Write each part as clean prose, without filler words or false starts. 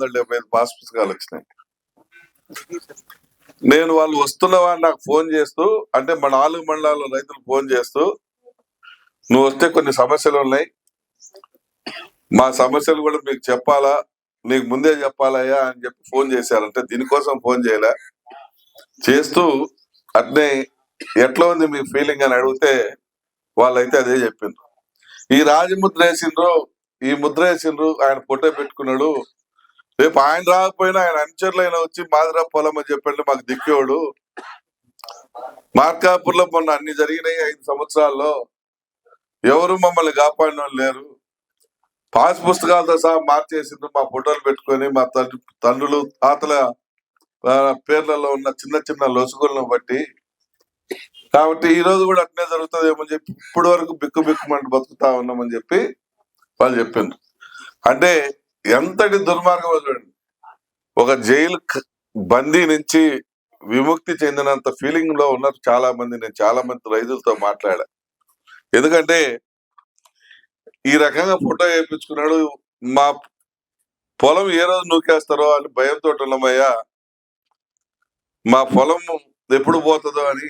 675 pass పుస్తకాలు వచ్చినాయి. నేను వాళ్ళు వస్తున్నవా నాకు ఫోన్ చేస్తూ, అంటే మా 4 మండలాల్లో రైతులు ఫోన్ చేస్తూ, నువ్వు వస్తే కొన్ని సమస్యలు ఉన్నాయి, మా సమస్యలు కూడా మీకు చెప్పాలా, నీకు ముందే చెప్పాలయ్యా అని చెప్పి ఫోన్ చేశారంటే దీనికోసం ఫోన్ చేయలే చేస్తూ అట్నే ఎట్లా ఉంది మీ ఫీలింగ్ అని అడిగితే వాళ్ళైతే అదే చెప్పిండ్రు. ఈ రాజముద్ర వేసిండ్రు, ఈ ముద్ర వేసిండ్రు, ఆయన ఫోటో పెట్టుకున్నాడు, రేపు ఆయన రాకపోయినా ఆయన అనుచరులు అయినా వచ్చి మాదిరా పొలం అని చెప్పండి మాకు దిక్కేవాడు. మార్కాపూర్లో మొన్న అన్ని జరిగినాయి 5 సంవత్సరాల్లో, ఎవరు మమ్మల్ని కాపాడిన వాళ్ళు లేరు, పాస్ పుస్తకాలతో సహా మార్చేసిండ్రు, మా ఫోటోలు పెట్టుకొని మా తండ్రులు తాతల పేర్లలో ఉన్న చిన్న చిన్న లొసుగులను బట్టి, కాబట్టి ఈ రోజు కూడా అట్నే జరుగుతుందేమని చెప్పి ఇప్పటి వరకు బిక్కుమంటూ బతుకుతా ఉన్నామని చెప్పి వాళ్ళు చెప్పిండ్రు. అంటే ఎంతటి దుర్మార్గం చూడండి, ఒక జైలు బందీ నుంచి విముక్తి చెందినంత ఫీలింగ్ లో ఉన్నారు చాలా మంది. నేను చాలా మంది రైతులతో మాట్లాడా. ఎందుకంటే ఈ రకంగా ఫోటో వేయించుకున్నాడు, మా పొలం ఏ రోజు నూకేస్తారో అని భయంతో ఉన్నామయ్యా, మా పొలం ఎప్పుడు పోతుందో అని,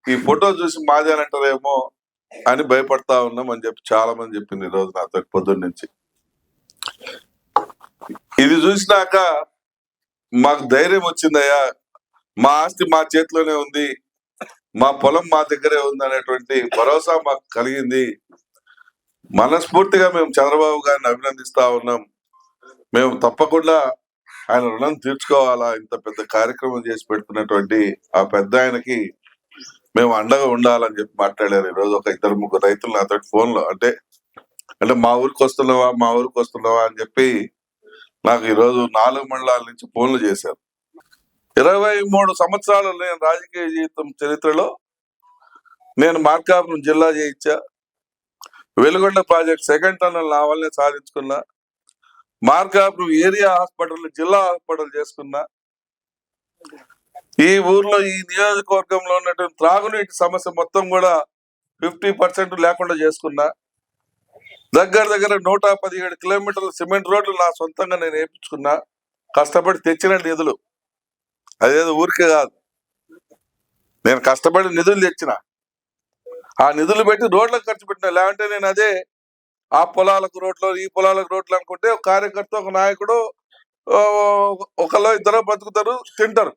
ఈ ఫోటో చూసి మాది అని అంటారేమో అని భయపడతా ఉన్నాం అని చెప్పి చాలా మంది చెప్పింది ఈ రోజు నాతో పొద్దున్న నుంచి. ఇది చూసినాక మాకు ధైర్యం వచ్చిందయ్యా, మా ఆస్తి మా చేతిలోనే ఉంది, మా పొలం మా దగ్గరే ఉంది అనేటువంటి భరోసా మాకు కలిగింది. మనస్ఫూర్తిగా మేము చంద్రబాబు గారిని అభినందిస్తా ఉన్నాం. మేము తప్పకుండా ఆయన రుణం తీర్చుకోవాలా, ఇంత పెద్ద కార్యక్రమం చేసి పెడుతున్నటువంటి ఆ పెద్ద ఆయనకి మేము అండగా ఉండాలని చెప్పి మాట్లాడారు. ఈ రోజు ఒక 2-3 రైతులు నాతో ఫోన్ లో, అంటే మా ఊరికి వస్తున్నావా అని చెప్పి నాకు ఈ రోజు 4 మండలాల నుంచి ఫోన్లు చేశారు. 23 సంవత్సరాలు నేను రాజకీయ జీవితం చరిత్రలో నేను మార్కాపురం జిల్లా చేయించా, వెలుగొండ ప్రాజెక్ట్ 2nd టన్నల్ నా వల్లనే సాధించుకున్నా, మార్కాపురం ఏరియా హాస్పిటల్ జిల్లా హాస్పిటల్ చేసుకున్నా, ఈ ఊర్లో ఈ నియోజకవర్గంలో ఉన్నటువంటి త్రాగునీటి సమస్య మొత్తం కూడా 50% లేకుండా చేసుకున్నా, దగ్గర 117 కిలోమీటర్ల సిమెంట్ రోడ్లు నా సొంతంగా నేను వేయించుకున్నా, కష్టపడి తెచ్చిన నిధులు, అదేదో ఊరికే కాదు, నేను కష్టపడి నిధులు తెచ్చిన, ఆ నిధులు పెట్టి రోడ్లకు ఖర్చు పెట్టిన. లేదంటే నేను అదే ఆ పొలాలకు రోడ్లు ఈ పొలాలకు రోడ్లు అనుకుంటే ఒక కార్యకర్త ఒక నాయకుడు ఒకళ్ళు ఇద్దరు బతుకుతారు, తింటారు,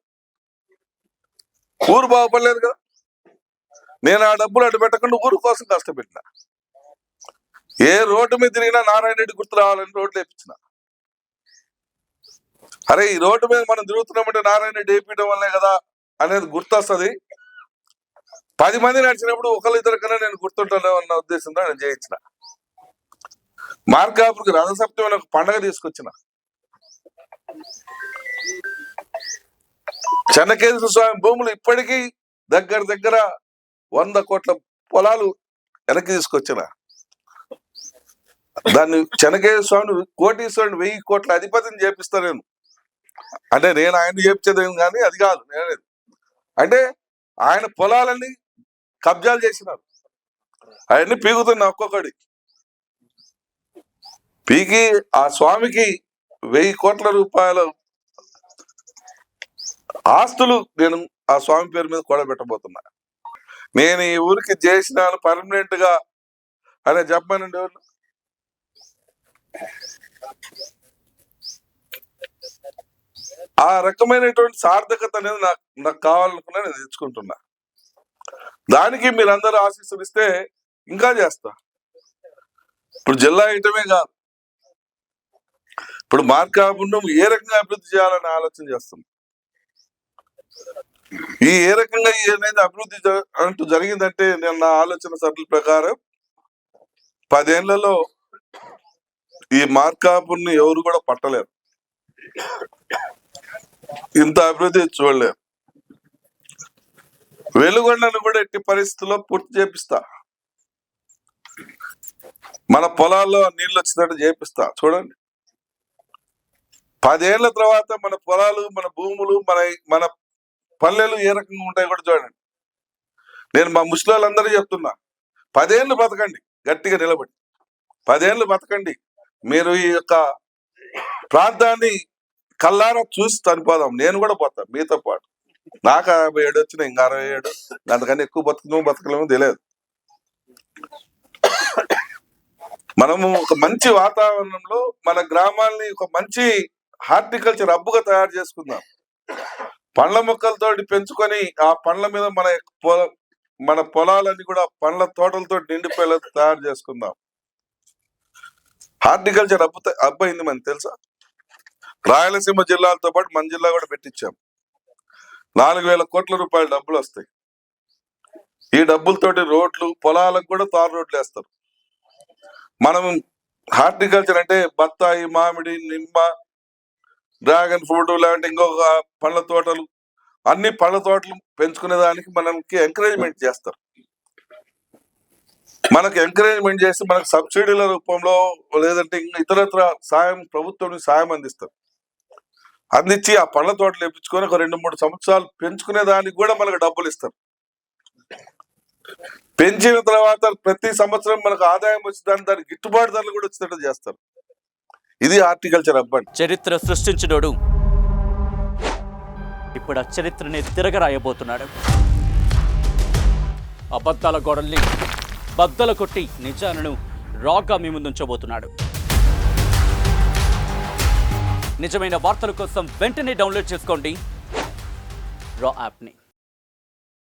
ఊరు బాగుపడలేదు కదా. నేను ఆ డబ్బులు అడ్డు పెట్టకుండా ఊరు కోసం కష్టపెట్టిన. ఏ రోడ్డు మీద తిరిగినా నారాయణ రెడ్డి గుర్తు రావాలని రోడ్లు వేయించిన. అరే ఈ రోడ్డు మీద మనం తిరుగుతున్నామంటే నారాయణ రెడ్డి వేయించడం వల్లే కదా అనేది గుర్తొస్తుంది. 10 మంది నడిచినప్పుడు ఒకళ్ళు ఇద్దరు కన్నా నేను గుర్తుంటాను అన్న ఉద్దేశంతో నేను చేయించిన. మార్కాపురికి రథసప్తమి అనే ఒక పండగ తీసుకొచ్చిన. చెన్నకేశ్వర స్వామి భూములు ఇప్పటికీ దగ్గర 100 కోట్ల పొలాలు వెనక్కి తీసుకొచ్చిన. దాన్ని చెన్నకేశ్వర స్వామిని కోటీశ్వరుని 1000 కోట్ల అధిపతిని చేపిస్తా నేను. అంటే నేను ఆయన చేపించేదేం కానీ అది కాదు, నేనేది అంటే ఆయన పొలాలన్నీ కబ్జాలు చేసినారు, అవన్నీ పీకుతున్నా ఒక్కొక్కడి పీకి ఆ స్వామికి 1000 కోట్ల రూపాయల ఆస్తులు నేను ఆ స్వామి పేరు మీద కూడబెట్టబోతున్నా. నేను ఈ ఊరికి చేసినాను పర్మనెంట్ గా అనే చెప్పానండి. ఎవరు ఆ రకమైనటువంటి సార్థకత అనేది నాకు కావాలనుకున్నా నేను తెచ్చుకుంటున్నా. దానికి మీరందరూ ఆశీస్సులు ఇస్తే ఇంకా చేస్తా. ఇప్పుడు జిల్లా ఐటమే కాదు, ఇప్పుడు మార్కాపురం ఏ రకంగా అభివృద్ధి చేయాలని ఆలోచన చేస్తుంది. ఈ ఏ రకంగా అనేది అభివృద్ధి అంటూ జరిగిందంటే నేను నా ఆలోచన సరళ ప్రకారం 10 ఏళ్లలో ఈ మార్కాపుర్ని ఎవరు కూడా పట్టలేరు, ఇంత అభివృద్ధి చూడలేరు. వెలుగొండను కూడా ఎట్టి పరిస్థితుల్లో పూర్తి చేపిస్తా, మన పొలాల్లో నీళ్ళు వచ్చినట్టు చేపిస్తా. చూడండి 10 ఏళ్ల తర్వాత మన పొలాలు, మన భూములు, మన పల్లెలు ఏ రకంగా ఉంటాయి కూడా చూడండి. నేను మా ముస్లింలందరూ చెప్తున్నా, 10 ఏళ్ళు బతకండి, గట్టిగా నిలబడి 10 ఏళ్ళు బతకండి. మీరు ఈ యొక్క ప్రాంతాన్ని కల్లారా చూసి చనిపోదాం. నేను కూడా పోతా మీతో పాటు. నాకు 57 వచ్చిన, ఇంకా 67, అంతకన్నా ఎక్కువ బతకలేమో తెలియదు. మనము ఒక మంచి వాతావరణంలో మన గ్రామాల్ని ఒక మంచి హార్టికల్చర్ హబ్గా తయారు చేసుకుందాం. పండ్ల మొక్కలతోటి పెంచుకొని ఆ పండ్ల మీద మన పొలాలన్నీ కూడా పండ్ల తోటలతో నిండిపోయేలా తయారు చేసుకుందాం. హార్టికల్చర్ హబ్ అయింది మనకి తెలుసా. రాయలసీమ జిల్లాలతో పాటు మన జిల్లా కూడా పెట్టించాం. 4,000 కోట్ల రూపాయల డబ్బులు వస్తాయి. ఈ డబ్బులతోటి రోడ్లు, పొలాలకు కూడా తారు రోడ్లు వేస్తారు. మనం హార్టికల్చర్ అంటే బత్తాయి, మామిడి, నిమ్మ, డ్రాగన్ ఫ్రూట్ లాంటి ఇంకొక పండ్ల తోటలు, అన్ని పండ్ల తోటలు పెంచుకునే దానికి మనకి ఎంకరేజ్మెంట్ చేస్తారు. మనకు ఎంకరేజ్మెంట్ చేసి మనకు సబ్సిడీల రూపంలో లేదంటే ఇంకా ఇతరత్ర సాయం, ప్రభుత్వం సాయం అందించి ఆ పండ్ల తోటలు వేపించుకొని ఒక 2-3 సంవత్సరాలు పెంచుకునే దానికి కూడా మనకు డబ్బులు ఇస్తారు. పెంచిన తర్వాత ప్రతి సంవత్సరం మనకు ఆదాయం వచ్చి దానికి గిట్టుబాటు ధరలు కూడా వచ్చేటట్టు చేస్తారు. ఇది హార్టికల్చర్ హబ్ అంటే. చరిత్ర సృష్టించినోడు ఇప్పుడు ఆ చరిత్రని తిరగరాయబోతున్నాడు. అబద్ధాల గోడల్ని బద్దలు కొట్టి నిజాలను రాగా మీ ముందుంచబోతున్నాడు. నిజమైన వార్తల కోసం వెంటనే డౌన్లోడ్ చేసుకోండి రా యాప్ని.